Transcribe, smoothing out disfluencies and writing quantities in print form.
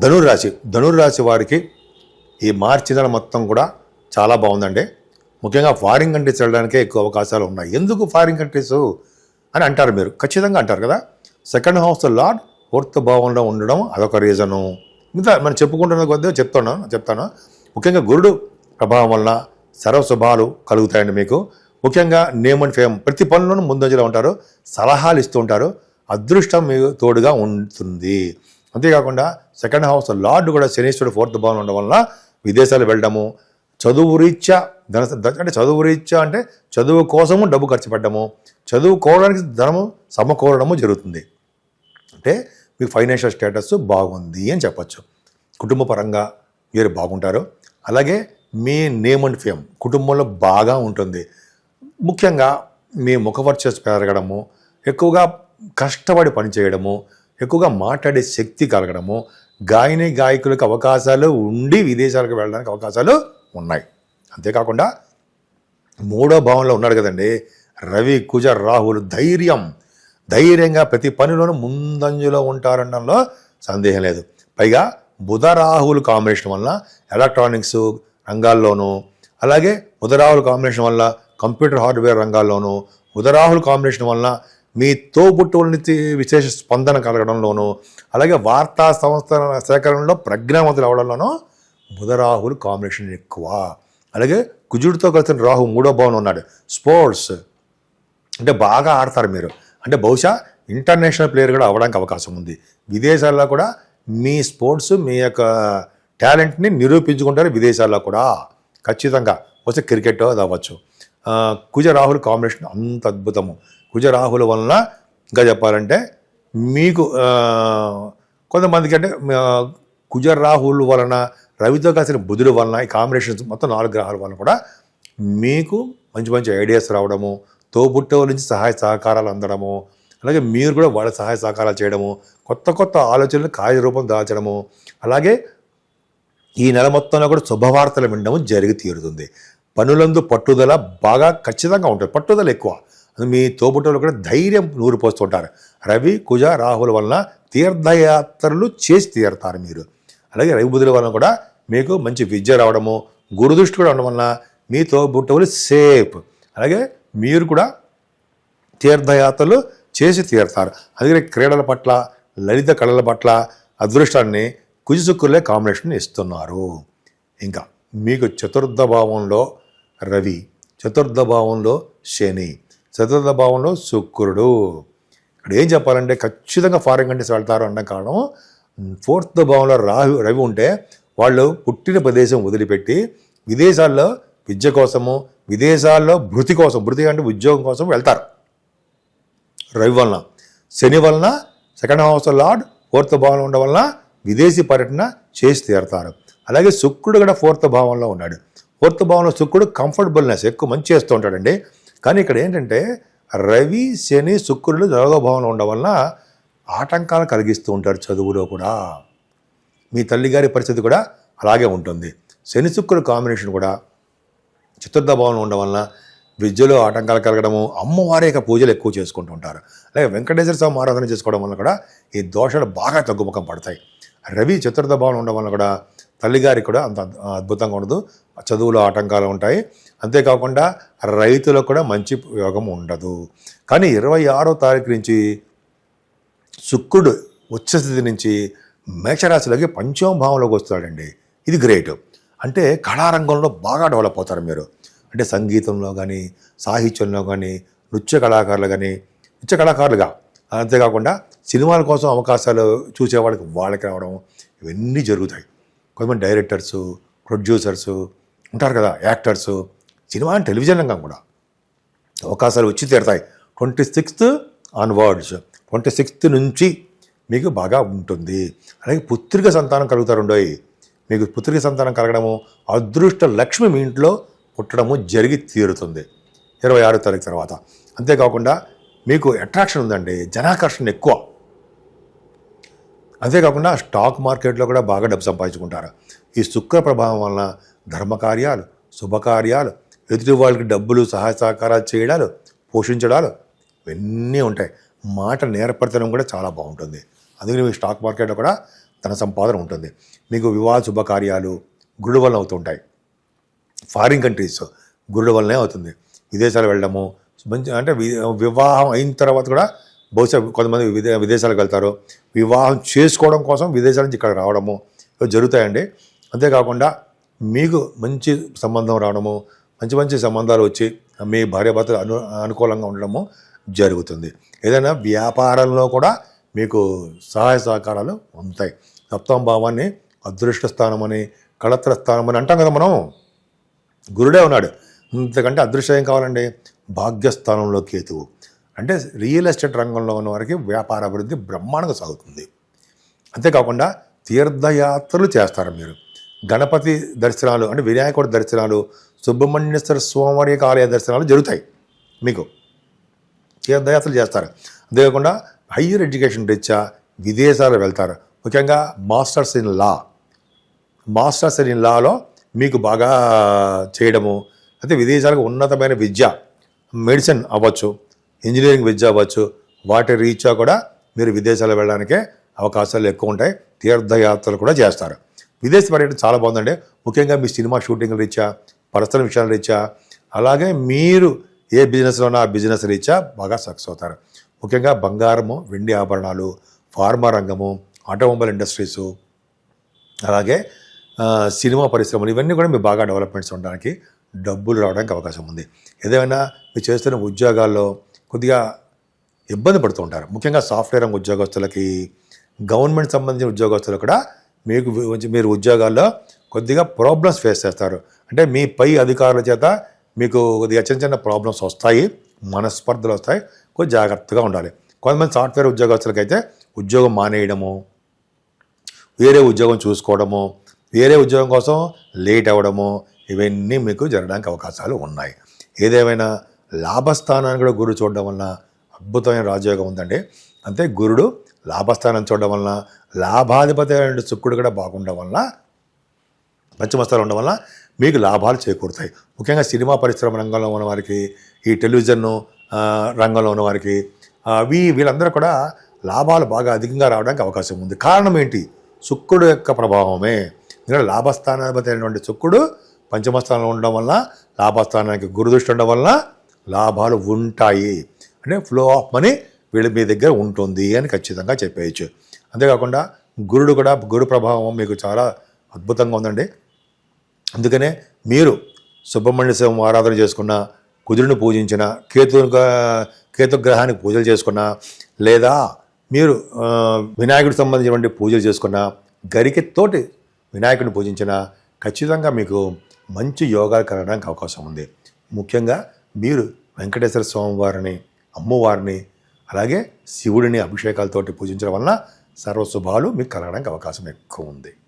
ధనుర్రాశి వారికి ఈ మార్చి నెల మొత్తం కూడా చాలా బాగుందండి. ముఖ్యంగా ఫారిన్ కంట్రీస్ వెళ్ళడానికే ఎక్కువ అవకాశాలు ఉన్నాయి. ఎందుకు ఫారిన్ కంట్రీస్ అని అంటారు, మీరు ఖచ్చితంగా అంటారు కదా. సెకండ్ హౌస్ లార్డ్ ఫోర్త్ భావంలో ఉండడం అదొక రీజను. మిగతా మనం చెప్పుకుంటున్న కొద్దీ చెప్తాను. ముఖ్యంగా గురుడు ప్రభావం వలన సర్వశుభాలు కలుగుతాయండి మీకు. ముఖ్యంగా నేమ్ అండ్ ఫేమ్ ప్రతి పనులను ముందంజలో ఉంటారు, సలహాలు ఇస్తూ ఉంటారు, అదృష్టం మీకు తోడుగా ఉంటుంది. అంతేకాకుండా సెకండ్ హౌస్ లార్డ్ కూడా శనీశ్వరుడు ఫోర్త్ భావంలో ఉండడం వలన విదేశాలు వెళ్ళడము, చదువు రీత్యా అంటే చదువు కోసము డబ్బు ఖర్చు పెట్టడము, చదువుకోవడానికి ధనము సమకూరడము జరుగుతుంది. అంటే మీకు ఫైనాన్షియల్ స్టేటస్ బాగుంది అని చెప్పచ్చు. కుటుంబ పరంగా మీరు బాగుంటారు. అలాగే మీ నేమ్ అండ్ ఫేమ్ కుటుంబంలో బాగా ఉంటుంది. ముఖ్యంగా మీ ముఖవర్చస్సు పెరగడము, ఎక్కువగా కష్టపడి పనిచేయడము, ఎక్కువగా మాట్లాడే శక్తి కలగడము, గాయకులకు అవకాశాలు ఉండి విదేశాలకు వెళ్ళడానికి అవకాశాలు ఉన్నాయి. అంతేకాకుండా 3వ భావంలో ఉన్నాడు కదండి రవి, కుజ, రాహులు. ధైర్యంగా ప్రతి పనిలోనూ ముందంజలో ఉంటారనడంలో సందేహం లేదు. పైగా బుధ రాహులు కాంబినేషన్ వల్ల ఎలక్ట్రానిక్స్ రంగాల్లోనూ, అలాగే బుధ రాహుల కాంబినేషన్ వల్ల కంప్యూటర్ హార్డ్వేర్ రంగాల్లోనూ, బుధ రాహుల కాంబినేషన్ వల్ల మీ తోబుట్టువుల నుంచి విశేష స్పందన కలగడంలోనూ, అలాగే వార్తా సంస్థల సేకరణలో ప్రజ్ఞావంతులు అవడంలోనూ బుధ రాహులు కాంబినేషన్ ఎక్కువ. అలాగే కుజుడితో కలిసిన రాహు 3వ భావంలో ఉన్నాడు. స్పోర్ట్స్ అంటే బాగా ఆడతారు మీరు, అంటే బహుశా ఇంటర్నేషనల్ ప్లేయర్ కూడా అవ్వడానికి అవకాశం ఉంది. విదేశాల్లో కూడా మీ స్పోర్ట్స్ మీ యొక్క టాలెంట్ని నిరూపించుకుంటారు విదేశాల్లో కూడా ఖచ్చితంగా. వస్తే క్రికెట్ అది అవ్వచ్చు. కుజ రాహుల్ కాంబినేషన్ అంత అద్భుతము. కుజ రాహుల వలన ఇంకా చెప్పాలంటే మీకు కొంతమందికి అంటే కుజ రాహుల్ వలన, రవితో కలిసిన బుధుడు వలన, ఈ కాంబినేషన్స్ మొత్తం 4 గ్రహాల వలన కూడా మీకు మంచి మంచి ఐడియాస్ రావడము, తోబుట్టువుల నుంచి సహాయ సహకారాలు అందడము, అలాగే మీరు కూడా వాళ్ళ సహాయ సహకారాలు చేయడము, కొత్త ఆలోచనలు కార్యరూపం దాల్చడము, అలాగే ఈ నెల మొత్తంలో కూడా శుభవార్తలు వినడము జరిగి తీరుతుంది. పనులందు పట్టుదల బాగా ఖచ్చితంగా ఉంటుంది, పట్టుదల ఎక్కువ. మీ తోబుట్టువులు కూడా ధైర్యం నూరిపోస్తుంటారు. రవి, కుజ, రాహుల వలన తీర్థయాత్రలు చేసి తీరుతారు మీరు. అలాగే రవి బుధుల వలన కూడా మీకు మంచి విద్య రావడము, గురుదృష్టి కూడా ఉండడం వలన మీ తోబుట్టువులు సేఫ్. అలాగే మీరు కూడా తీర్థయాత్రలు చేసి తీరుతారు. అలాగే క్రీడల పట్ల, లలిత కళల పట్ల అదృష్టాన్ని కుజ శుక్రులే కాంబినేషన్ ఇస్తున్నారు. ఇంకా మీకు 4వ భావంలో రవి, 4వ భావంలో శని, 4వ భావంలో శుక్రుడు. ఇక్కడ ఏం చెప్పాలంటే ఖచ్చితంగా ఫారిన్ కంట్రీస్ వెళ్తారు అన్న కారణం 4వ భావంలో రవి ఉంటే వాళ్ళు పుట్టిన ప్రదేశం వదిలిపెట్టి విదేశాల్లో విద్య కోసము, విదేశాల్లో భృతి అంటే ఉద్యోగం కోసం వెళ్తారు. రవి వలన, శని వలన సెకండ్ హౌస్ లార్డ్ 4వ భావంలో ఉండడం వలన విదేశీ పర్యటన చేసి తీరుతారు. అలాగే శుక్రుడు కూడా 4వ భావంలో ఉన్నాడు. 4వ భావంలో శుక్రుడు కంఫర్టబుల్నెస్ ఎక్కువ మంచి చేస్తూ ఉంటాడండి. కానీ ఇక్కడ ఏంటంటే రవి, శని, శుక్రుడు 4వ భావంలో ఉండడం వలన ఆటంకాలు కలిగిస్తూ ఉంటారు చదువులో కూడా. మీ తల్లిగారి పరిస్థితి కూడా అలాగే ఉంటుంది. శని శుక్రుడు కాంబినేషన్ కూడా 4వ భావంలో ఉండడం వలన విద్యలో ఆటంకాలు కలగడము, అమ్మవారి యొక్క పూజలు ఎక్కువ చేసుకుంటూ ఉంటారు. అలాగే వెంకటేశ్వర స్వామి ఆరాధన చేసుకోవడం వల్ల కూడా ఈ దోషాలు బాగా తగ్గుముఖం పడతాయి. రవి 4వ భావంలో ఉండడం వల్ల కూడా తల్లిగారికి కూడా అంత అద్భుతంగా ఉండదు, చదువులో ఆటంకాలు ఉంటాయి. అంతేకాకుండా రైతులకు కూడా మంచి యోగం ఉండదు. కానీ 26వ తారీఖు నుంచి శుక్రుడు ఉచ్చస్థితి నుంచి మేషరాశిలోకి 5వ భావంలోకి వస్తాడండి. ఇది గ్రేట్. అంటే కళారంగంలో బాగా డెవలప్ అవుతారు మీరు. అంటే సంగీతంలో కానీ, సాహిత్యంలో కానీ, నృత్య కళాకారులుగా, అంతేకాకుండా సినిమాల కోసం అవకాశాలు వాళ్ళకి రావడం, ఇవన్నీ జరుగుతాయి. కొంతమంది డైరెక్టర్సు, ప్రొడ్యూసర్సు ఉంటారు కదా, యాక్టర్సు, సినిమా అండ్ టెలివిజన్ రంగం కూడా అవకాశాలు వచ్చి తీరుతాయి. 26th ఆన్వర్డ్స్, 26th నుంచి మీకు బాగా ఉంటుంది. అలాగే పుత్రిక సంతానం కలుగుతారుండోయి. మీకు పుత్రిక సంతానం కలగడము, అదృష్ట లక్ష్మి మీ ఇంట్లో పుట్టడము జరిగి తీరుతుంది 26వ తారీఖు తర్వాత. అంతేకాకుండా మీకు అట్రాక్షన్ ఉందండి, జనాకర్షణ ఎక్కువ. అంతేకాకుండా స్టాక్ మార్కెట్లో కూడా బాగా డబ్బు సంపాదించుకుంటారు. ఈ శుక్ర ప్రభావం వలన ధర్మకార్యాలు, శుభకార్యాలు, ఎదుటి వాళ్ళకి డబ్బులు సహాయ సహకారాలు చేయడాలు, పోషించడాలు ఇవన్నీ ఉంటాయి. మాట నేర్పడతనం కూడా చాలా బాగుంటుంది. అందుకని మీ స్టాక్ మార్కెట్లో కూడా ధన సంపాదన ఉంటుంది. మీకు వివాహ శుభకార్యాలు గురుడు వలన అవుతుంటాయి. ఫారిన్ కంట్రీస్ గురుడు వల్లనే అవుతుంది. విదేశాలు వెళ్ళడము మంచి అంటే వివాహం అయిన తర్వాత కూడా బహుశా కొంతమంది విదేశాలకు వెళ్తారు. వివాహం చేసుకోవడం కోసం విదేశాల నుంచి ఇక్కడ రావడము జరుగుతాయండి. అంతేకాకుండా మీకు మంచి సంబంధం రావడము, మంచి మంచి సంబంధాలు వచ్చి మీ భార్యాభర్తలు అనుకూలంగా ఉండడము జరుగుతుంది. ఏదైనా వ్యాపారంలో కూడా మీకు సహాయ సహకారాలు ఉంటాయి. సప్తమ భావాన్ని అదృష్ట స్థానం అని, కళత్ర స్థానం అని అంటాం కదా మనం. గురుడే ఉన్నాడు. ఇంతకంటే అదృష్టం ఏం కావాలండి? భాగ్యస్థానంలో కేతువు. అంటే రియల్ ఎస్టేట్ రంగంలో ఉన్న వారికి వ్యాపార అభివృద్ధి బ్రహ్మాండంగా సాగుతుంది. అంతేకాకుండా తీర్థయాత్రలు చేస్తారు మీరు. గణపతి దర్శనాలు అంటే వినాయకుడి దర్శనాలు, సుబ్రహ్మణ్యేశ్వర స్వామి ఆలయ దర్శనాలు జరుగుతాయి. మీకు తీర్థయాత్రలు చేస్తారు. అంతేకాకుండా హయ్యర్ ఎడ్యుకేషన్ రీత్యా విదేశాలు వెళ్తారు. ముఖ్యంగా మాస్టర్స్ ఇన్ లాలో మీకు బాగా చేయడము, అయితే విదేశాలకు ఉన్నతమైన విద్య, మెడిసిన్ అవ్వచ్చు, ఇంజనీరింగ్ విద్య అవ్వచ్చు, వాటి రీత్యా కూడా మీరు విదేశాలు వెళ్ళడానికే అవకాశాలు ఎక్కువ ఉంటాయి. తీర్థయాత్రలు కూడా చేస్తారు. విదేశ పర్యటన చాలా బాగుందండి. ముఖ్యంగా మీ సినిమా షూటింగ్ల రీత్యా, పర్సనల్ విషయాల రీత్యా, అలాగే మీరు ఏ బిజినెస్లో ఉన్నా ఆ బిజినెస్ రీత్యా బాగా సక్సెస్ అవుతారు. ముఖ్యంగా బంగారము, వెండి ఆభరణాలు, ఫార్మా రంగము, ఆటోమొబైల్ ఇండస్ట్రీసు, అలాగే సినిమా పరిశ్రమలు, ఇవన్నీ కూడా మీరు బాగా డెవలప్మెంట్స్ ఉండడానికి, డబ్బులు రావడానికి అవకాశం ఉంది. ఏదైనా మీరు చేస్తున్న ఉద్యోగాల్లో కొద్దిగా ఇబ్బంది పడుతూ ఉంటారు. ముఖ్యంగా సాఫ్ట్వేర్ రంగ ఉద్యోగస్తులకి, గవర్నమెంట్ సంబంధించిన ఉద్యోగస్తులు కూడా మీరు ఉద్యోగాల్లో కొద్దిగా ప్రాబ్లమ్స్ ఫేస్ చేస్తారు. అంటే మీ పై అధికారుల చేత మీకు కొద్దిగా చిన్న చిన్న ప్రాబ్లమ్స్ వస్తాయి, మనస్పర్ధలు వస్తాయి. కొద్దిగా జాగ్రత్తగా ఉండాలి. కొంతమంది సాఫ్ట్వేర్ ఉద్యోగస్తులకైతే ఉద్యోగం మానేయడము, వేరే ఉద్యోగం చూసుకోవడము, వేరే ఉద్యోగం కోసం లేట్ అవ్వడము, ఇవన్నీ మీకు జరగడానికి అవకాశాలు ఉన్నాయి. ఏదేమైనా లాభస్థానాన్ని కూడా గురుడు చూడడం వలన అద్భుతమైన రాజయోగం ఉందండి. అంతే గురుడు లాభస్థానం చూడడం వలన, లాభాధిపతి అయిన శుక్రుడు కూడా బాగుండడం వలన, పంచమస్థానం ఉండడం వలన మీకు లాభాలు చేకూరుతాయి. ముఖ్యంగా సినిమా పరిశ్రమ రంగంలో ఉన్న వారికి, ఈ టెలివిజన్ రంగంలో ఉన్న వారికి, వీళ్ళందరూ కూడా లాభాలు బాగా అధికంగా రావడానికి అవకాశం ఉంది. కారణం ఏంటి? శుక్రుడు యొక్క ప్రభావమే. ఎందుకంటే లాభస్థానాధిపతి అయినటువంటి శుక్రుడు పంచమస్థానంలో ఉండడం వలన, లాభస్థానానికి గురుదృష్టి ఉండడం వలన లాభాలు ఉంటాయి. అంటే ఫ్లో ఆఫ్ మనీ మీ దగ్గర ఉంటుంది అని ఖచ్చితంగా చెప్పేయచ్చు. అంతేకాకుండా గురు ప్రభావం మీకు చాలా అద్భుతంగా ఉందండి. అందుకనే మీరు సుబ్రహ్మణ్య స్వామి ఆరాధన చేసుకున్న, కుజుడిని పూజించిన, కేతుగ్రహానికి పూజలు చేసుకున్న, లేదా మీరు వినాయకుడికి సంబంధించినటువంటి పూజలు చేసుకున్న, గరికెతోటి వినాయకుడిని పూజించిన, ఖచ్చితంగా మీకు మంచి యోగాలు కలగడానికి అవకాశం ఉంది. ముఖ్యంగా మీరు వెంకటేశ్వర స్వామి వారిని, అమ్మవారిని, అలాగే శివుడిని అభిషేకాలతోటి పూజించడం వలన సర్వశుభాలు మీకు కలగడానికి అవకాశం ఎక్కువ ఉంది.